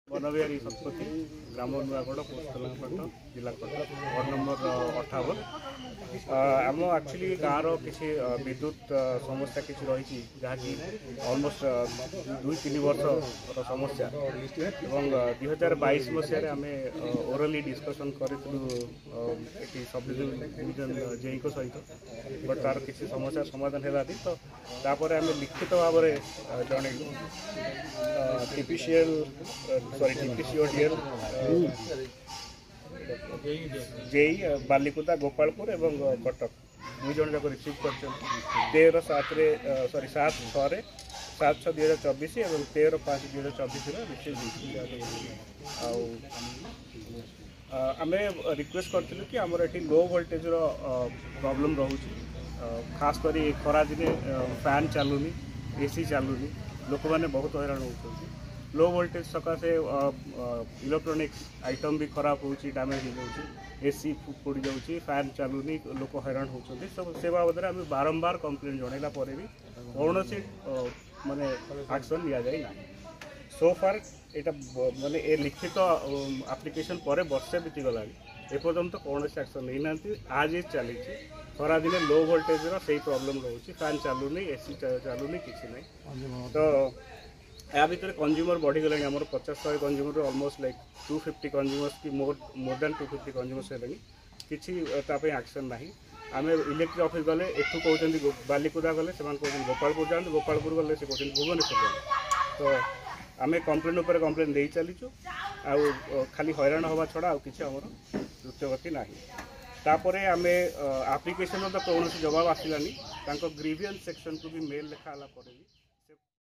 बनबिहारी शतपथी ग्राम Nuagarh post Telangana जिला Cuttack ward number 58 आम actually गाँव किसी विद्युत समस्या किसी रही जहाँकि अलमोस्ट 2-3 वर्ष समस्या एवं 2022 मसीह आम ओराली डिस्कसन करूँ सब डिविजन जेई सहित बट तार किसी समस्या समाधान है तो तापर आम लिखित भाव में जनइलु टीपीसीएल टीपीसीओडीएल जेई बालिकुदा गोपालपुर एवं कटक दुई जन जाक रिसीव कर 7/6/2024 और 13/5/2024 रिसीव आम रिक्वेस्ट करूँ कि आमर ये लो वोल्टेज प्रॉब्लम रोचे खास कर खरा दिने फैन चलुनी एसी चलुनी लोक मैंने बहुत हैरान होती लो वोल्टेज सकाशे इलेक्ट्रोनिक्स आइटम भी खराब हो डैमेज हो जाऊँगी एसी पोड़ जाऊँगी फैन चलुनी लोक हैरान होती से बाबद आम बारंबार कंप्लेन जनइला भी कौन माने एक्शन लिया जाए ना सो फार यहाँ माने ए लिखित एप्लिकेशन पर वर्षे बीती गला एपर्तंत कौन एक्शन नहीं ना आज चली खरा दिन लो वोल्टेज से प्रॉब्लम रोचे फैन चलुनी एसी चलुनी किसी ना तो या भितर कंज्यूमर बढ़ीगला आम 50-100 कंज्यूमर अलमोस्ट लाइक 250 कंज्यूमर्स की मोर देन 250 कंज्यूमर्स है किसी एक्शन ना आम इलेक्ट्रिक ऑफिस गले एठू कहते बालिकुदा गले से गोपालपुर जाते गोपालपुर गले से कहते भुवनेश्वर जाते तो आम कंप्लेन उपर कंप्लेन दे चलीचु खाली हैरान हवा छड़ा आउ किसी आमर द्रुतगति ना तापर आम एप्लिकेशन तो कौन जवाब आसलानी ग्रीवियंस सेक्शन को भी मेल लिखाला।